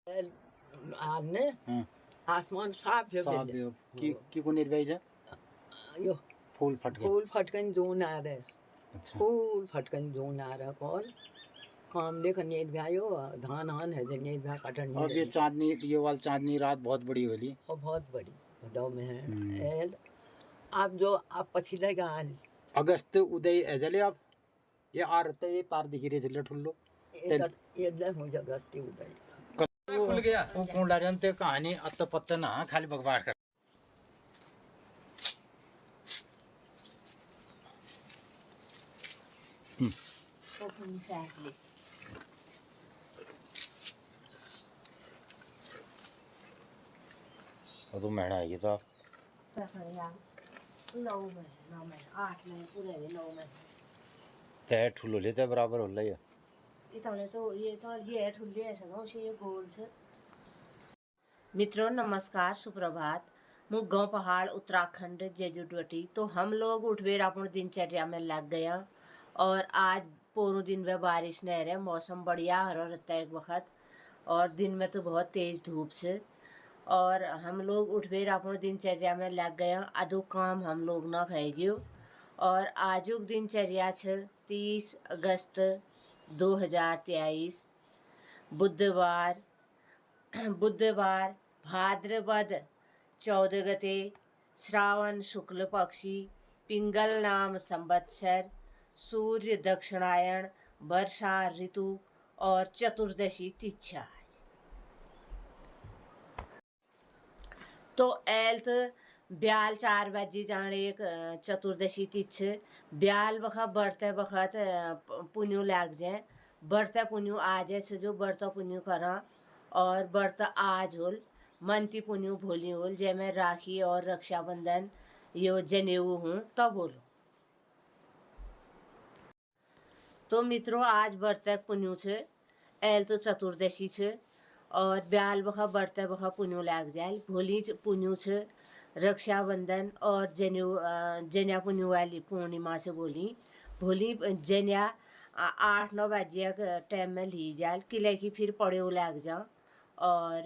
आने हाँ आसमान साफ है साफ पहले है की को निर्वाई जा यो फूल फट गए फूल फटकन जोन आ रहे अच्छा फूल फटकन जोन आ रहा कॉल काम देख नेट भाइयो धान हान है नेट भा कटन अब ये चांदनी ये वाली चांदनी रात बहुत बड़ी होली और बहुत बड़ी भदौ में है एल आप जो आप पछिले गाल अगस्त उदय एजले आप ये आ रहते ये तार दिखी रहे जल्ले ठुल्लो ये ले हो जगस्ती उदय खुल गया वो कौन लाजन ते कहानी अत्त पत्त ना खाली बकवास कर ओपन सैसली तो महीना आएगी तो 9 महीने 8 महीने पूरे 9 महीने तय ठुल्लो लेते बराबर हो रही है इतने तो ये ठुल्ले ऐसा ना उसे ये गोल से मित्रों नमस्कार सुप्रभात मु गांव पहाड़ उत्तराखंड जेजुडवटी तो हम लोग उठवेर अपन दिनचर्या में लग गया और आज पूरा दिन में बारिश नहीं रहे मौसम बढ़िया हो रहता है एक वक्त और दिन में तो बहुत तेज धूप से और हम लोग उठवेर अपन दिनचर्या में लग गया अदो काम हम लोग ना खाएगी और आजुक दिनचर्या 30 अगस्त 2023 बुधवार बुधवार भाद्रपद 14 गते श्रावण शुक्ल पक्षी पिंगल नाम संवत्सर सूर्य दक्षिणायन वर्षा ऋतु और चतुर्दशी तिथि तो एल्थ ब्याल 4 बजे जाने एक चतुर्दशी तिथि ब्याल बखा बढ़ते बखत पुण्य लग जाए बढ़ते पुण्य आज से जो बढ़ता पुण्य करा और बढ़ता आज होल मनती पुण्य भोली होल जय मैं राखी और रक्षाबंधन यो जनेऊ हूँ तब बोलो तो मित्रों आज बढ़ते पुण्य छे एल तो चतुर्दशी छे और ब्याल बखा बढ़ते बखा पुण्य लग जाए भोली पुण्य छे रक्षाबंधन और जन्या पुण्य वाली पूर्णिमा से बोली भोली जन्या 8-9 बजे टाइम में ली जाए किले की फिर पड़े लग जा और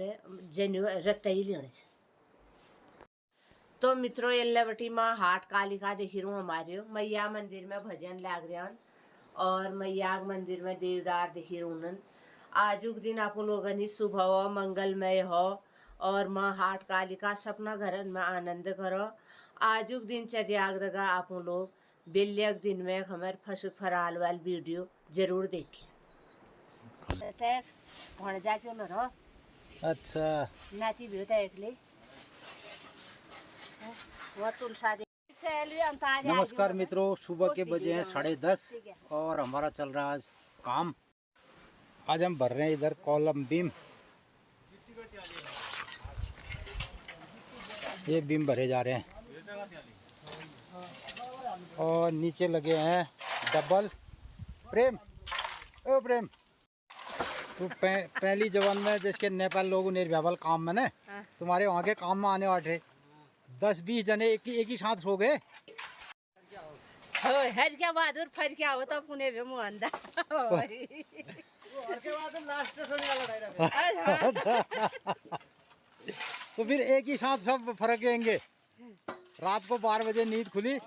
जन्यू रतई लेने से तो मित्रों एल्लावटी माँ हाट कालिका देखी रू हमारे मैया मंदिर में भजन लाग रहा और मैया मंदिर में देवदार देखी रूनन आजुक दिन आप लोगन ही शुभ हो मंगलमय हो और माँ हाट कालिका सपना घरन में आनंद करो आजुक दिनचर्या दगा आप लोग बेल्यक दिन में हमारे फसुक फराल वाल वीडियो जरूर देखें अच्छा नाची भी होता है एकले वो तुलसा दे नमस्कार मित्रों सुबह के बजे हैं 10:30 और हमारा चल रहा है आज काम आज हम भर रहे हैं इधर कॉलम बीम ये बीम भरे जा रहे हैं और नीचे लगे हैं डबल प्रेम ओ प्रेम तो पहली जवान में जिसके नेपाल लोग निर्व्यावल काम में ना तुम्हारे वहाँ के काम में आने वाले 10-20 जने एक ही साथ सो गए हज क्या बहादुर फर क्या होता पुणे में मुंदा तो फिर एक ही साथ सब फरकेंगे रात को 12 बजे नींद खुली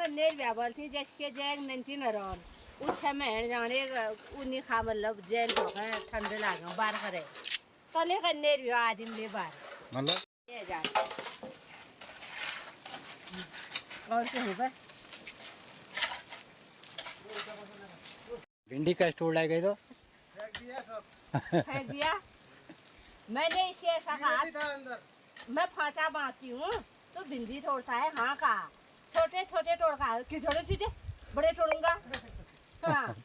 निर्व्यावल थी जिसके जैग नंती न रहल उछे में जाने उन्हीं खा मतलब जेल ठंड लागा बार करे तले का निर्व्या आदमी ले बार मतलब ये जा और क्या होगा भिंडी का स्टोर लाई गई तो फेंक दिया मैंने इसे ऐसा कहा मैं फांचा बांधती हूँ तो भिंडी तोड़ता है हाँ का छोटे छोटे तोड़ता है कि छोटे छोटे बड़े तोड़ूंगा हाँ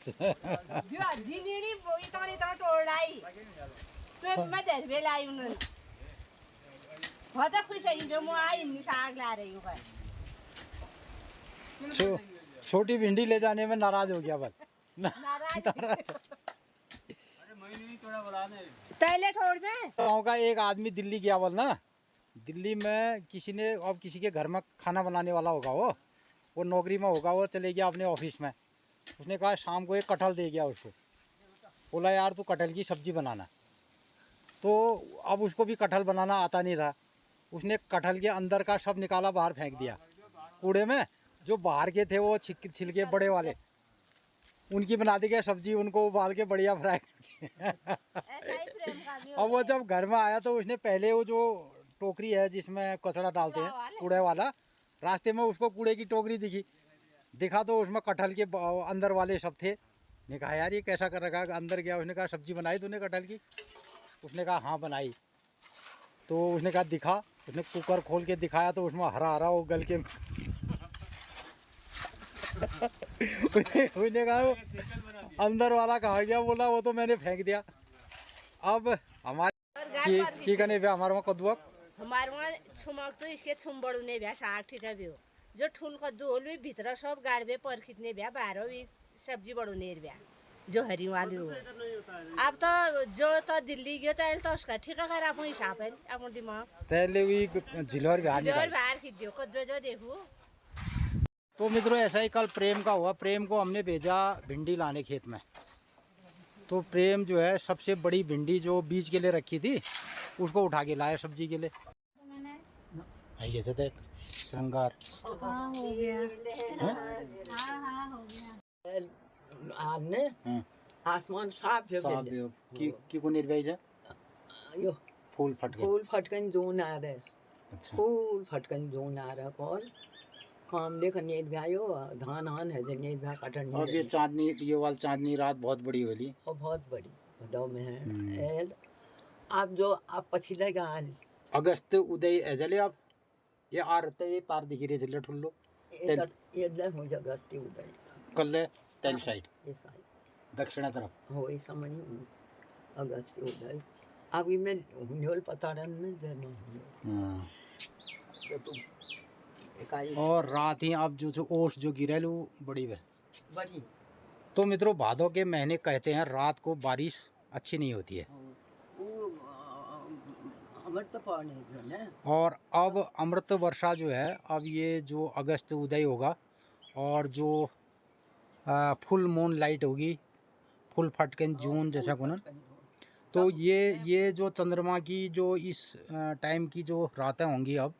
जिन्हें इतना तोड़ लाई तो मैं 10 बेल आई उन्होंने बहुत खुश है जो मैं आई इतनी साग ला रही हूँ छोटी भिंडी ले जाने में नाराज हो गया बल नाराज पहले छोड़ में गाँव का एक आदमी दिल्ली गया बोल ना दिल्ली में किसी ने अब किसी के घर में खाना बनाने वाला होगा वो नौकरी में होगा वो चले गया अपने ऑफिस में उसने कहा शाम को एक कटहल दे गया उसको बोला यार तू कटहल की सब्जी बनाना। तो अब उसको भी कटहल बनाना आता नहीं था, उसने कटहल के अंदर का सब निकाला बाहर फेंक दिया कूड़े में। जो बाहर के थे वो छिलके बड़े वाले, उनकी बना दी गई सब्जी, उनको उबाल के बढ़िया फ्राई अब वो जब घर में आया तो उसने पहले वो जो टोकरी है जिसमें कचड़ा डालते हैं कूड़े वाला, रास्ते में उसको कूड़े की टोकरी दिखा तो उसमें कटहल के अंदर वाले सब थे। ने कहा यार ये कैसा कर रखा है, अंदर गया, उसने कहा सब्जी बनाई तूने कटहल की? उसने कहा हाँ बनाई। तो उसने कहा दिखा, उसने कुकर खोल के दिखाया तो उसमें हरा हरा वो गल के उसने कहा वो अंदर वाला कहा गया, बोला वो तो मैंने फेंक दिया। अब हमारे की करने पे हमारे वहाँ कद्दू हमारे वहाँ छुमक तो इसके छुम बड़ू नहीं भ्या साग ठिका भी हो जो ठुल कद्दू होलू भीतर सब गाड़बे पर कितने भ्या बाहर भी सब्जी बड़ू नहीं भ्या जो हरी वाली हो। अब तो जो तो दिल्ली गयो तो उसका ठिका कर अपन हिसाब है अपन दिमाग तैले हुई झिलोर बाहर खींच दियो कद्दू जो देखो। तो मित्रों ऐसा ही कल प्रेम का हुआ। प्रेम को हमने भेजा भिंडी लाने खेत में। तो प्रेम जो है सबसे बड़ी भिंडी जो बीज के लिए रखी थी उसको उठा के लाया सब्जी के लिए। जैसे थे श्रृंगार हो गया। हाँ हो गया। आने आसमान साफ है की को निर्वाई है यो फूल फटकन जोन आ रहा है। अच्छा फूल फटकन जोन आ रहा कॉल काम देखो नेट भाइयो धान हान है नेट भा कटन और ये चांदनी ये वाली चांदनी रात बहुत बड़ी होली और बहुत बड़ी भदौ में है एल आप जो आप पछिले गाल अगस्त उदय एजले आप ये आ रते ये तार दिख रही जल्ले ठुल्लो ये ले हो जगस्ती उदय कल तेल साइड ये साइड दक्षिण तरफ हो इस समझ अगस्त उदय अब में हुनियोल पताड़न में देना तो और रात ही अब जो ओस जो गिरे वो बड़ी है बड़ी। तो मित्रों भादों के महीने कहते हैं रात को बारिश अच्छी नहीं होती है और अब अमृत वर्षा जो है अब ये जो अगस्त उदय होगा और जो फुल मून लाइट होगी फुल फटकन जून जैसा को ना तो ये जो चंद्रमा की जो इस टाइम की जो रातें होंगी अब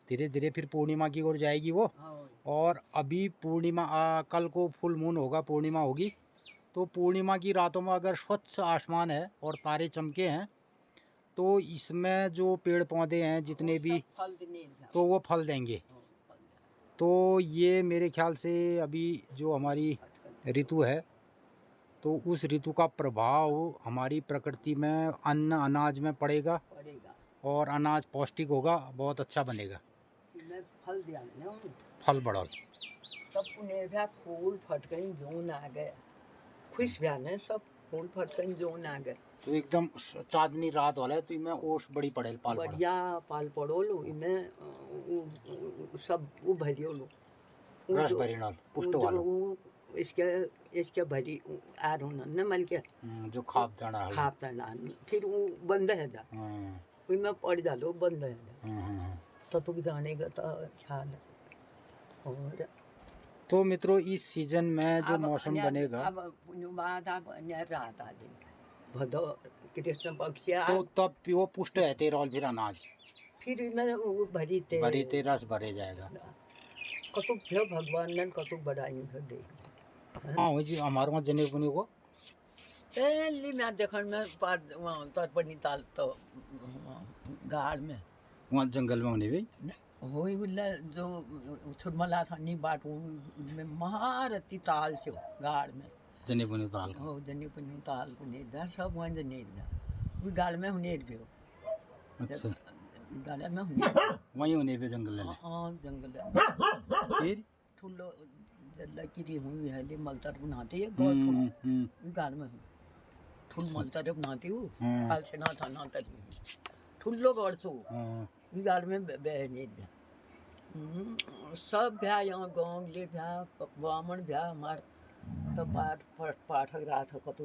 धीरे धीरे फिर पूर्णिमा की ओर जाएगी वो। और अभी पूर्णिमा कल को फुल मून होगा पूर्णिमा होगी तो पूर्णिमा की रातों में अगर स्वच्छ आसमान है और तारे चमके हैं तो इसमें जो पेड़ पौधे हैं जितने भी तो वो फल देंगे। तो ये मेरे ख्याल से अभी जो हमारी ऋतु है तो उस ऋतु का प्रभाव हमारी प्रकृति में अन्न अनाज में पड़ेगा और अनाज पौष्टिक होगा बहुत अच्छा बनेगा फल बढ़ल तब फूल फटकन जोन आ गए खुश भ्याने सब फूल फटकन जोन आ गए तो एकदम चांदनी रात वाला है तो इनमें ओस बड़ी पड़ेल पाल बढ़िया पाल पड़ोलो इनमें सब वो भरियोलो रस भरिनल पुष्ट वाला इसके भरी आर होना न मल के जो खाप जाना फिर वो बंद है जा उसमें पड़ जालो बंद है जा तो तुम जाने का तो ख्याल है। और तो मित्रों इस सीजन में जो मौसम बनेगा अब बाद अब रात आ जाएगी भदौ कृष्ण पक्ष तो तब वो पुष्ट है तेरा फिर अनाज फिर इनमें वो भरी ते रस भरे जाएगा कतुक थे भगवान ने कतुक बढ़ाई दे। हाँ जी हमारे वहाँ जने पुने को पहली मैं देखन में पार वहाँ तरपनी ताल तो गाड़ में वहाँ जंगल में होने भी होई उल्ला जो छुटमला था नहीं बाट में महारती ताल से गाड़ में जने पुने ताल हो जने पुने ताल को नहीं दा सब वहाँ जने दा वो गाड़ में होने गयो। अच्छा गाड़ में होने वहीं होने पे जंगल है हाँ जंगल फिर ठुल्लो लकीरी हुई है ले मलतर बनाते हैं बहुत गाड़ में ठुल मलतर बनाती हूँ काल से ना था ना तर ठुल्लो गड़ सो गाड़ में बहने सब भ्या यहाँ गाँव ले भ्या ब्राह्मण भ्या हमार तो पाठक रहा था कतो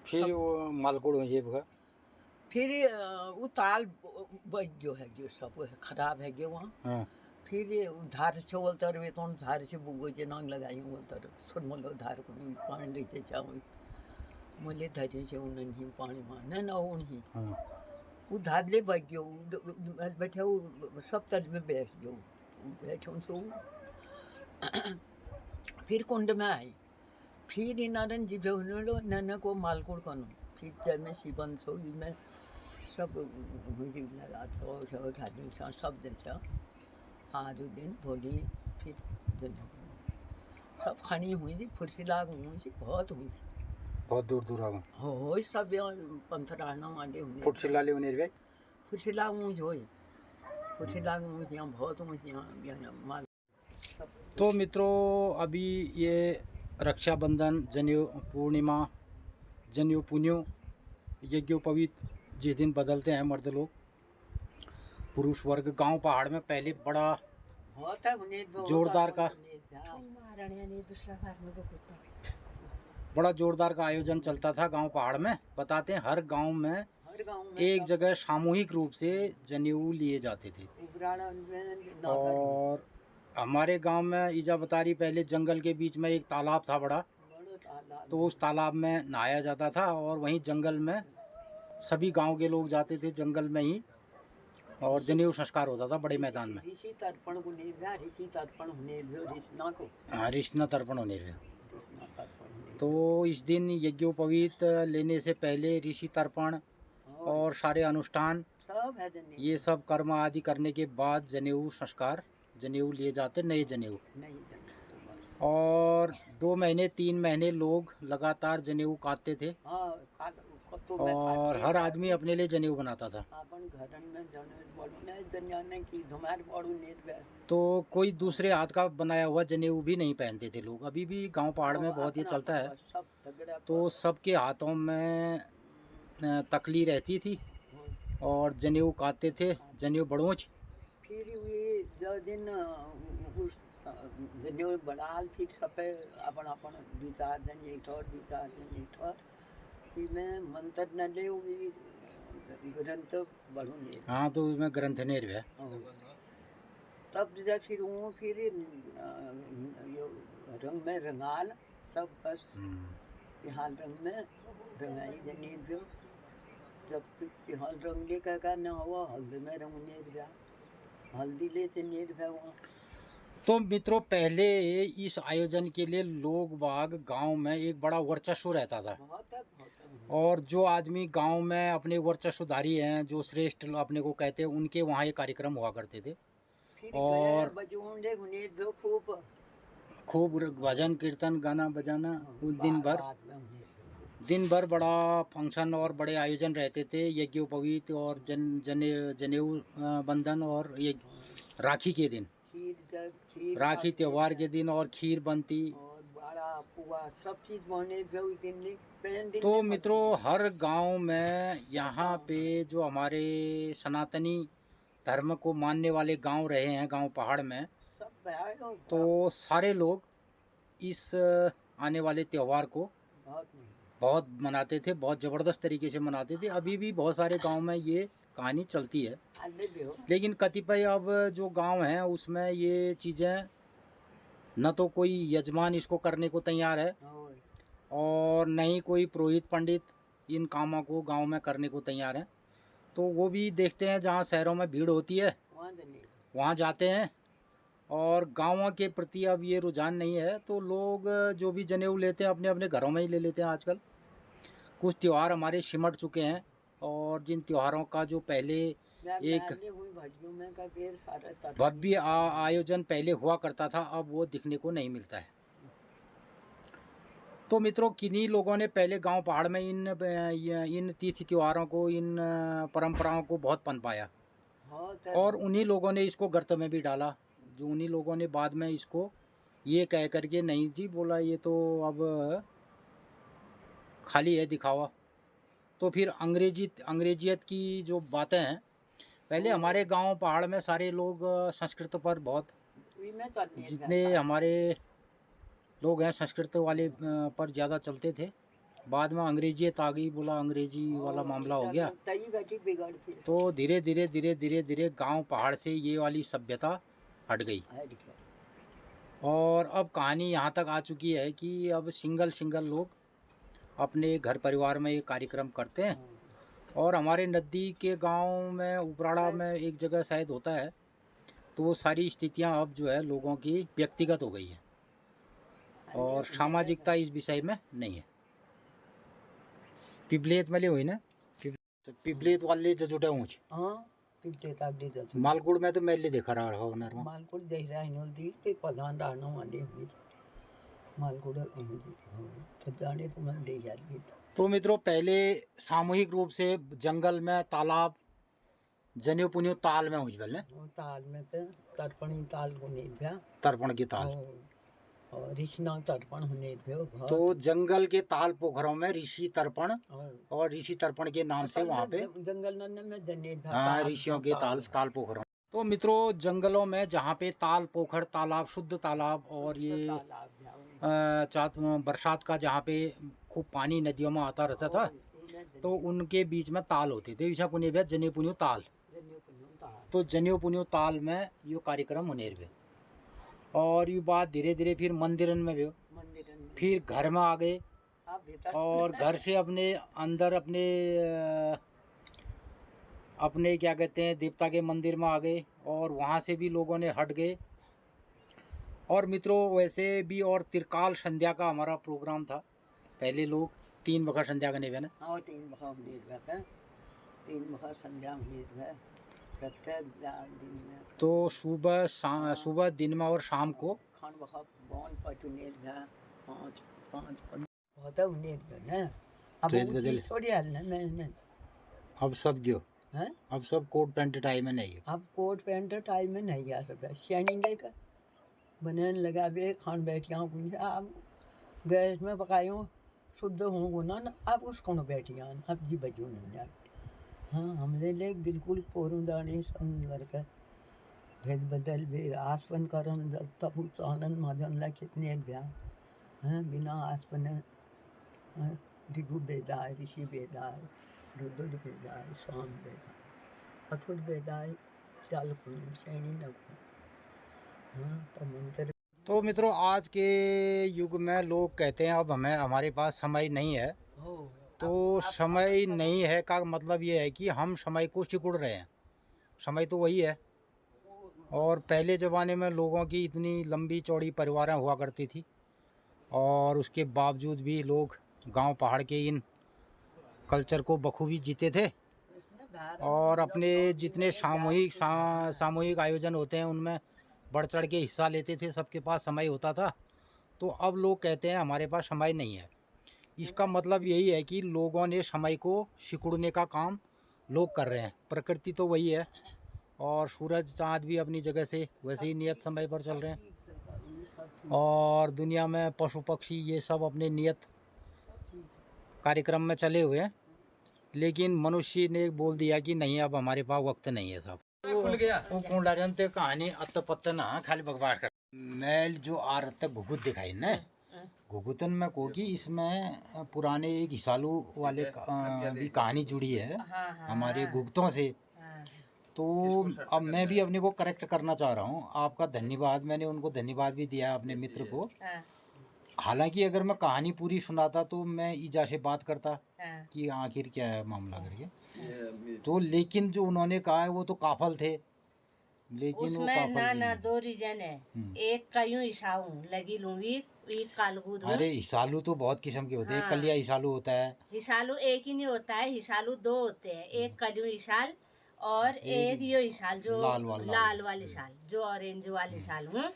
फिर वो मालकोड़ में ये भगा फिर वो ताल बच गयो है जो सब खराब है गयो वहाँ फिर धार से बोलते वे तो धार से बुगो जे नांग लगाई बोलते सुनमलो धार को पानी लेते चाहो मुले धरे से उन्हीं पानी मारने ना उन्हीं हाँ वो धादले बैठ गयो बैठे वो सब तल में बैठ गयो बैठो सो फिर कुंड में आई फिर इनारन जी बेउनो नन को मालकोड़ कनो फिर जल में शिवन सो में सब मुझे लगा तो खाली सब दिन से आज दिन भोली फिर दिन सब खानी हुई थी फुर्सी लाग हुई थी बहुत हुई थी बहुत दूर दूर आ गए हो सब पंथराना वाले हुए फुट सिलाले उन्हें वे फुर्सी लाग हुई हो फुर्सी लाग हुई थी यहाँ बहुत हुई थी यहाँ माल तो मित्रों अभी ये रक्षाबंधन जनेऊ पूर्णिमा जनेऊ पुण्यो यज्ञोपवीत जिस दिन बदलते हैं मर्द लोग पुरुष वर्ग गांव पहाड़ में पहले बड़ा बहुत है उन्हें जोरदार का दूसरा फार्म को कुत्ता बड़ा जोरदार का आयोजन चलता था गांव पहाड़ में। बताते हैं हर गांव में हर गांव में एक जगह सामूहिक रूप से जनेऊ लिए जाते थे। और हमारे गांव में ईजा बता रही पहले जंगल के बीच में एक तालाब था बड़ा, तो उस तालाब में नहाया जाता था और वहीं जंगल में सभी गांव के लोग जाते थे जंगल में ही और जनेऊ संस्कार होता था बड़े मैदान में। ऋषि तर्पण को नहीं दिया, ऋषि तर्पण होने दियो ऋषना को हाँ ऋषना तर्पण होने रहे। ऋषना तर्पण होने तो इस दिन यज्ञोपवीत लेने से पहले ऋषि तर्पण और सारे अनुष्ठान सब है जने ये सब कर्म आदि करने के बाद जनेऊ संस्कार जनेऊ लिए जाते नए जनेऊ। नहीं जने तो बस और 2 महीने 3 महीने लोग लगातार जनेऊ काटते थे हाँ तो मैं और हर आदमी अपने लिए जनेऊ बनाता था। अपन घरन में जने बोलो ने दुनिया ने की धुमार पड़ू नेत बे तो कोई दूसरे हाथ का बनाया हुआ जनेऊ भी नहीं पहनते थे लोग। अभी भी गांव पहाड़ में बहुत ये चलता है। सब तगड़ा तो सबके हाथों में तकली रहती थी और जनेऊ काटते थे, जनेऊ बड़ोच। फिर ये जो दिन उस जनेऊ बड़ाल फिर सब अपन अपन विचार जन एक और विचार जन एक और इसमें मंत्र न ले होगी ग्रंथ बढ़ू नहीं हाँ तो उसमें ग्रंथ नेर है। तब जब फिर वो फिर यो रंग में रंगाल सब बस हाल रंग में रंगाई जनी जो जब हाल रंग ले का न हुआ हल्दी में रंग नेर गया हल्दी लेते नेर गया वहाँ। तो मित्रों पहले इस आयोजन के लिए लोग बाग गांव में एक बड़ा वर्चस्व रहता था बहुत है और जो आदमी गांव में अपने वर्चस्वधारी हैं जो श्रेष्ठ अपने को कहते हैं उनके वहाँ ये कार्यक्रम हुआ करते थे। फिर और बजूंडे गुनेर जो खूब खूब भजन कीर्तन गाना बजाना दिन भर बड़ा फंक्शन और बड़े आयोजन रहते थे। यज्ञोपवीत और जनेऊ बंधन और ये राखी के दिन खीर राखी त्योहार के दिन और खीर बनती। और बड़ा पुआ सब चीज बने दिन तो मित्रों हर गांव में यहाँ पे जो हमारे सनातनी धर्म को मानने वाले गांव रहे हैं गांव पहाड़ में, सब तो सारे लोग इस आने वाले त्यौहार को बहुत मनाते थे, बहुत ज़बरदस्त तरीके से मनाते थे। अभी भी बहुत सारे गांव में ये कहानी चलती है, लेकिन कतिपय अब जो गांव हैं उसमें ये चीज़ें न तो कोई यजमान इसको करने को तैयार है और न ही कोई पुरोहित पंडित इन कामों को गांव में करने को तैयार है। तो वो भी देखते हैं जहाँ शहरों में भीड़ होती है वहाँ जाते हैं और गाँवों के प्रति अब ये रुझान नहीं है। तो लोग जो भी जनेऊ लेते हैं अपने अपने घरों में ही ले लेते हैं। आजकल कुछ त्यौहार हमारे सिमट चुके हैं और जिन त्योहारों का जो पहले एक भव्य आयोजन पहले हुआ करता था अब वो दिखने को नहीं मिलता है। तो मित्रों किन्हीं लोगों ने पहले गांव पहाड़ में इन तिथि त्योहारों को इन परंपराओं को बहुत पनपाया और उन्हीं लोगों ने इसको गर्त में भी डाला। जो उन्हीं लोगों ने बाद में इसको ये कह करके नहीं जी बोला ये तो अब खाली है दिखावा। तो फिर अंग्रेजियत की जो बातें हैं, पहले हमारे गांव पहाड़ में सारे लोग संस्कृत पर बहुत जितने हमारे लोग हैं संस्कृत वाले पर ज़्यादा चलते थे। बाद में अंग्रेजियत आ गई, बोला अंग्रेजी वाला मामला हो गया। तो धीरे धीरे गांव पहाड़ से ये वाली सभ्यता हट गई और अब कहानी यहाँ तक आ चुकी है कि अब सिंगल लोग अपने घर परिवार में ये कार्यक्रम करते हैं। और हमारे नज़दीक के गांव में उपराड़ा में एक जगह शायद होता है, तो वो सारी स्थितियां अब जो है लोगों की व्यक्तिगत हो गई है और सामाजिकता इस विषय में नहीं है। पिपलेत में ले हुई ना, पिपलेत वाले जो जुटे ऊँच हाँ पिपले ताक दे जाते मालकुड़ में तो मैले देखा रहा हो नर में। मालकुड़ देख रहा है दी पे प्रधान रहना वाले हुई मालकुड़ तो जाने तो मैं दे जाती। तो मित्रों, पहले सामूहिक रूप से जंगल में, तालाब, जनेऊ पुनियो ताल में उजबल है, वो ताल में पे तर्पणी ताल को नहीं गया तर्पण की ताल। और ऋषिना तर्पण होने पे तो जंगल के ताल पोखरों में ऋषि तर्पण और ऋषि तर्पण के नाम से वहाँ पे जंगल में जने हाँ ऋषियों के ताल पोखरों। तो मित्रों, जंगलों में जहाँ पे ताल पोखर, तालाब, शुद्ध तालाब और ये बरसात का जहाँ पे खूब पानी नदियों में आता रहता था, तो उनके बीच में ताल होते थे। विशा पुण्य भी जनेऊ पुनियो ताल, तो जनेऊ पुनियो ताल में ये कार्यक्रम होने रहे। और ये बात धीरे धीरे फिर मंदिरन में भी, फिर घर में आ गए और घर से अपने अंदर अपने क्या कहते हैं देवता के मंदिर में आ गए और वहाँ से भी लोगों ने हट गए। और मित्रों, वैसे भी और त्रिकाल संध्या का हमारा प्रोग्राम था। पहले लोग 3 बखत संध्या करने ना, 3 बखत संध्या तो सुबह दिन में और शाम को खान बखत बॉन पटुने होता उन्हें ना अब थोड़ी हाल ना मैं अब सब गयो हैं, अब सब कोट पैंट टाई में नहीं है। अब कोट पैंट टाई में नहीं आ सकता। श्यानी लेकर बने लगा बे खान बैठ गया अब गैस में पकायूँ शुद्ध होंगे ना अब उसको न बैठिया अब जी बजू नहीं जाती। हाँ हमने ले बिल्कुल पोरुदानी संदर का भेद बदल भी आसपन करन जब तब आनंद मदन ला कितने ब्याह हैं बिना आसपन दिगु बेदाय, ऋषि बेदाय, रुद्र बेदाय, शाम बेदाय, अथुर बेदाय, चाल पुण्य श्रेणी न हाँ तो मंत्र। तो मित्रों, आज के युग में लोग कहते हैं अब हमारे पास समय नहीं है। तो समय नहीं है का मतलब ये है कि हम समय को सिकुड़ रहे हैं। समय तो वही है। और पहले ज़माने में लोगों की इतनी लंबी चौड़ी परिवारें हुआ करती थी और उसके बावजूद भी लोग गांव पहाड़ के इन कल्चर को बखूबी जीते थे और अपने जितने सामूहिक आयोजन होते हैं उनमें बढ़ चढ़ के हिस्सा लेते थे। सबके पास समय होता था। तो अब लोग कहते हैं हमारे पास समय नहीं है। इसका मतलब यही है कि लोगों ने समय को सिकुड़ने का काम लोग कर रहे हैं। प्रकृति तो वही है और सूरज चाँद भी अपनी जगह से वैसे ही नियत समय पर चल रहे हैं और दुनिया में पशु पक्षी ये सब अपने नियत कार्यक्रम में चले हुए हैं। लेकिन मनुष्य ने बोल दिया कि नहीं, अब हमारे पास वक्त नहीं है साहब। खुल गया वो कौन डालते कहानी अत्त पत्ता ना खाली बकवास कर। मैल जो आ रहा घुघुत दिखाई ना, घुघुतन में को कि इसमें पुराने एक हिसालू वाले भी कहानी जुड़ी है हमारे घुघतों से। तो अब मैं भी अपने को करेक्ट करना चाह रहा हूँ। आपका धन्यवाद, मैंने उनको धन्यवाद भी दिया अपने मित्र को। हालांकि अगर मैं कहानी पूरी सुनाता तो मैं ईजा से बात करता कि आखिर क्या है मामला करके। तो लेकिन जो उन्होंने कहा है वो तो काफल थे, लेकिन उसमें ना 2 रीजन है। एक कयूं ईसाऊ लगी लूंगी कालगूद। अरे हिसालू तो बहुत किस्म के होते हैं। कलिया हिसालू होता है। हिसालू एक ही नहीं होता है, हिसालू 2 होते हैं। एक कलियों हिसाल और एक यो हिसाल जो लाल वाली साल जो ऑरेंज वाली साल हूँ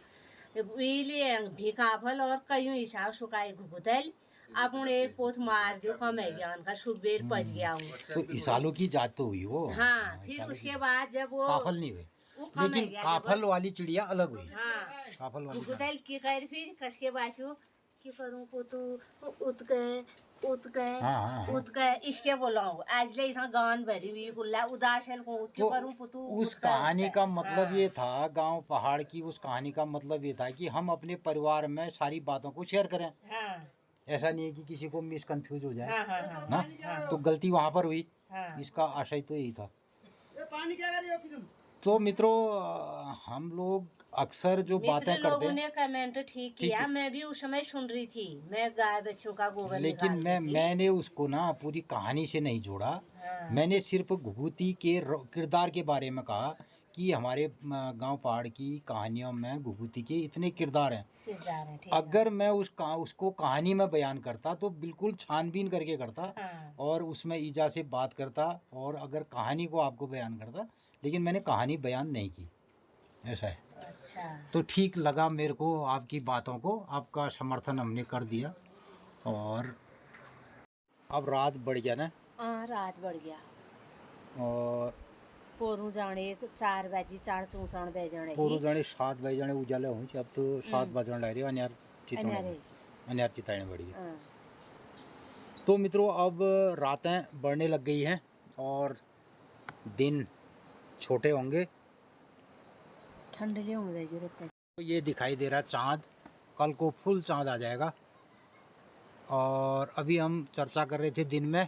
भी काफल और कयूं हिसाब सुखाई घुघुतल अपन एक पोथ मार दो कम है ज्ञान का सुबेर पच गया हूँ। तो इसालू की जात तो हुई वो। हाँ फिर उसके बाद जब वो काफल नहीं हुई, लेकिन काफल वाली चिड़िया अलग हुई। हाँ काफल वाली घुघुतल की कर फिर कसके बासु की करूँ को तो उत गए इसके बोलाऊं आज ले इतना गान भरी हुई गुल्ला उदासन को क्यों करूं पुतू। उस कहानी का मतलब ये था, गांव पहाड़ की उस कहानी का मतलब ये था कि हम अपने परिवार में सारी बातों को शेयर करें। ऐसा नहीं है कि किसी को मिसकंफ्यूज हो जाए ना। तो गलती वहां पर हुई। इसका आशय तो यही था। तो मित्रों, हम लोग अक्सर जो बातें मित्र करते लोगों हैं, ने कमेंट ठीक किया, है। मैं भी उस समय सुन रही थी, मैं गाय बच्चों का गोबर लेकिन निकाल रही थी। मैंने उसको ना पूरी कहानी से नहीं जोड़ा। हाँ। मैंने सिर्फ घुघुती के किरदार के बारे में कहा कि हमारे गांव पहाड़ की कहानियों में घुघुती के इतने किरदार हैं। किरदार है, ठीक अगर मैं उसको कहानी में बयान करता तो बिल्कुल छानबीन करके करता, हाँ। और उसमें ईजा से बात करता, और अगर कहानी को आपको बयान करता, लेकिन मैंने कहानी बयान नहीं की, ऐसा है। अच्छा। तो ठीक लगा मेरे को आपकी बातों को, आपका समर्थन हमने कर दिया। और अब रात बढ़ गया ना, हाँ, रात बढ़ गया और पोरू जाने 4 बजे 4 चूसण बजण पूर्व जाने 7 बजे जाने उजाले हुई, अब तो 7 बजने लग रही है, अन्यारे। अनियार चिताने बढ़ी है। हाँ। तो मित्रों अब रातें बढ़ने लग गई हैं और दिन छोटे होंगे। ठंड ले होंगे जरूरत। तो ये दिखाई दे रहा है चाँद, कल को फुल चाँद आ जाएगा। और अभी हम चर्चा कर रहे थे दिन में,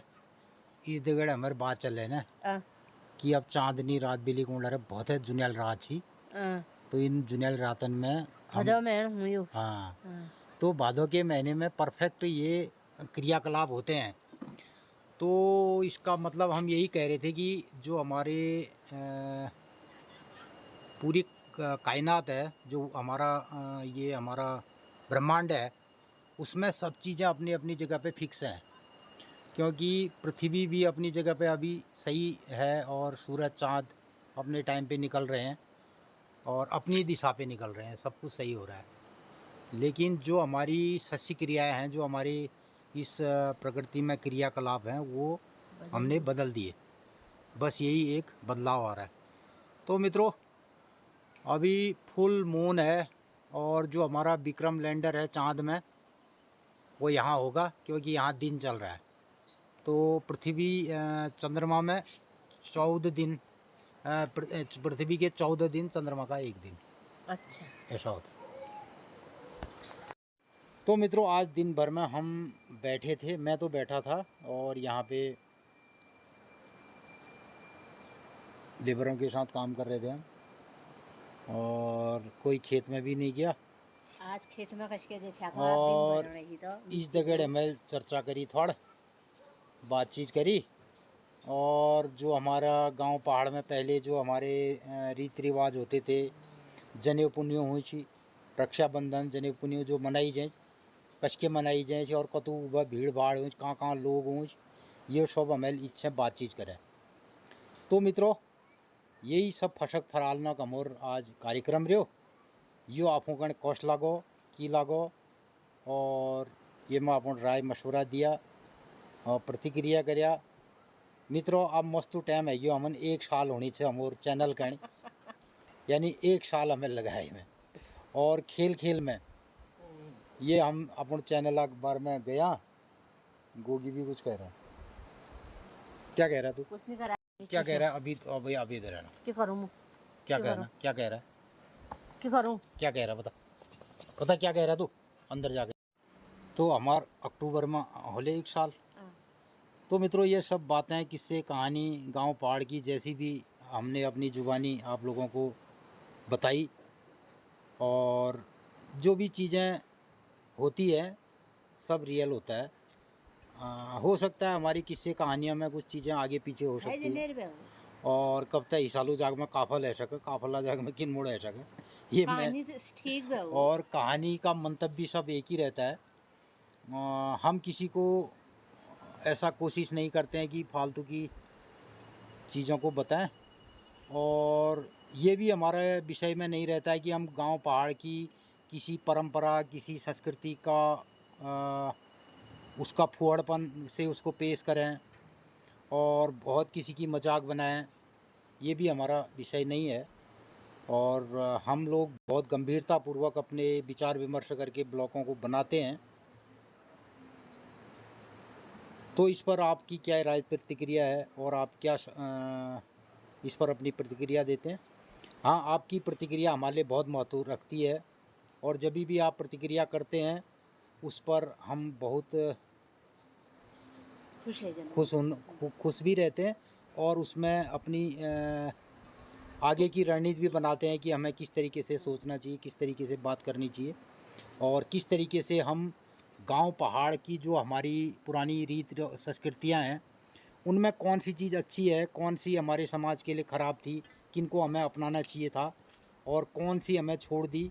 इस जगह हमारी बात चल रही है ना कि अब चांदनी रात बिली को रहे बहुत है जुनियल रात ही। तो इन जुनियल रातन में हाँ, तो भादों के महीने में परफेक्ट ये क्रियाकलाप होते हैं। तो इसका मतलब हम यही कह रहे थे कि जो हमारे पूरी कायनात है, जो हमारा ये हमारा ब्रह्मांड है, उसमें सब चीज़ें अपनी अपनी जगह पे फिक्स हैं। क्योंकि पृथ्वी भी अपनी जगह पे अभी सही है, और सूरज चाँद अपने टाइम पे निकल रहे हैं और अपनी दिशा पे निकल रहे हैं, सब कुछ सही हो रहा है। लेकिन जो हमारी शस्य क्रियाएँ हैं, जो हमारी इस प्रकृति में क्रियाकलाप हैं, वो हमने बदल दिए। बस यही एक बदलाव आ रहा है। तो मित्रों अभी फुल मून है, और जो हमारा विक्रम लैंडर है चाँद में, वो यहाँ होगा, क्योंकि यहाँ दिन चल रहा है। तो पृथ्वी चंद्रमा में 14 दिन, पृथ्वी के 14 दिन, चंद्रमा का 1 दिन। अच्छा, ऐसा होता है। तो मित्रों आज दिन भर में हम बैठे थे, मैं तो बैठा था, और यहाँ पे लेबरों के साथ काम कर रहे थे हम, और कोई खेत में भी नहीं गया। आज खेत में कसके जे छाका और दिन भर रही तो इस जगह हमें चर्चा करी, थोड़ा बातचीत करी। और जो हमारा गांव पहाड़ में पहले जो हमारे रीति रिवाज होते थे, जनेऊ पुण्यो हुई छी, रक्षाबंधन जनेऊ पुण्यो जो मनाई जाए, कसके मनाई जाए, और कतु वह भीड़ भाड़ हुई, कहाँ कहाँ लोग हुई, ये सब हमें इच्छा बातचीत करें। तो मित्रों यही सब फशक फरालना का मोर आज कार्यक्रम रहो। यो आपको कण कौश लागो की लागो, और ये मैं अपन राय मशवरा दिया और प्रतिक्रिया करया। मित्रों अब मस्तु टाइम है, यो हमन 1 साल होनी चाहिए हमारे चैनल का, यानी 1 साल हमें लगा है में। और खेल खेल में ये हम अपन चैनल अखबार में गया। गोगी भी कुछ कह रहा है, क्या कह रहा तू? कुछ नहीं करा। क्या कह रहा है अभी? तो अभी दे रहा ना, क्या करूं? क्या कह रहा, क्या कह रहा है, क्या करूं? क्या कह रहा है, बता क्या कह रहा तू अंदर जाके। तो हमार अक्टूबर में होले 1 साल। तो मित्रों ये सब बातें, किस्से, कहानी गांव पहाड़ की जैसी भी हमने अपनी जुबानी आप लोगों को बताई। और जो भी चीज़ें होती है सब रियल होता है। हो सकता है हमारी किस्से कहानियों में कुछ चीज़ें आगे पीछे हो सकती है, और कब तक हिसालू जाग में काफल है सके, काफला जाग में किन मोड़ है सके, ये मैं ठीक है। और कहानी का मंतव्य भी सब एक ही रहता है। हम किसी को ऐसा कोशिश नहीं करते हैं कि फालतू की चीज़ों को बताएं, और ये भी हमारे विषय में नहीं रहता है कि हम गांव पहाड़ की किसी परंपरा, किसी संस्कृति का उसका फुहड़पन से उसको पेश करें और बहुत किसी की मजाक बनाएं, ये भी हमारा विषय नहीं है। और हम लोग बहुत गंभीरतापूर्वक अपने विचार विमर्श करके ब्लॉगों को बनाते हैं। तो इस पर आपकी क्या राय प्रतिक्रिया है, और आप क्या इस पर अपनी प्रतिक्रिया देते हैं? हाँ, आपकी प्रतिक्रिया हमारे लिए बहुत महत्व रखती है, और जब भी आप प्रतिक्रिया करते हैं उस पर हम बहुत खुश भी रहते हैं, और उसमें अपनी आगे की रणनीति भी बनाते हैं कि हमें किस तरीके से सोचना चाहिए, किस तरीके से बात करनी चाहिए और किस तरीके से हम गांव पहाड़ की जो हमारी पुरानी रीत संस्कृतियां हैं उनमें कौन सी चीज़ अच्छी है, कौन सी हमारे समाज के लिए ख़राब थी, किनको हमें अपनाना चाहिए था और कौन सी हमें छोड़ दी।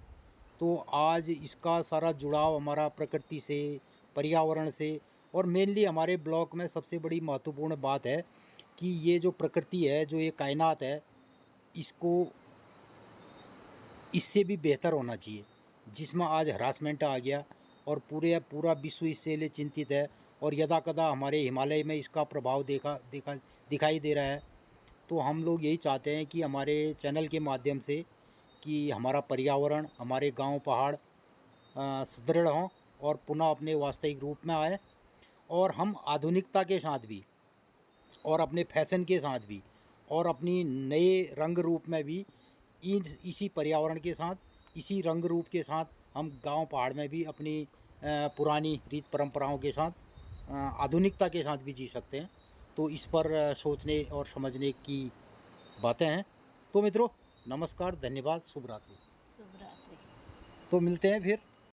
तो आज इसका सारा जुड़ाव हमारा प्रकृति से, पर्यावरण से और मेनली हमारे ब्लॉक में सबसे बड़ी महत्वपूर्ण बात है कि ये जो प्रकृति है, जो ये कायनात है, इसको इससे भी बेहतर होना चाहिए, जिसमें आज हरासमेंट आ गया और पूरा विश्व इससे लिए चिंतित है और यदा कदा हमारे हिमालय में इसका प्रभाव दिखाई दे रहा है। तो हम लोग यही चाहते हैं कि हमारे चैनल के माध्यम से कि हमारा पर्यावरण, हमारे गांव पहाड़ सुदृढ़ हों और पुनः अपने वास्तविक रूप में आए और हम आधुनिकता के साथ भी और अपने फैशन के साथ भी और अपनी नए रंग रूप में भी इसी पर्यावरण के साथ, इसी रंग रूप के साथ हम गांव पहाड़ में भी अपनी पुरानी रीत परंपराओं के साथ आधुनिकता के साथ भी जी सकते हैं। तो इस पर सोचने और समझने की बातें हैं। तो मित्रों, नमस्कार, धन्यवाद, शुभ रात्रि। शुभ रात्रि। तो मिलते हैं फिर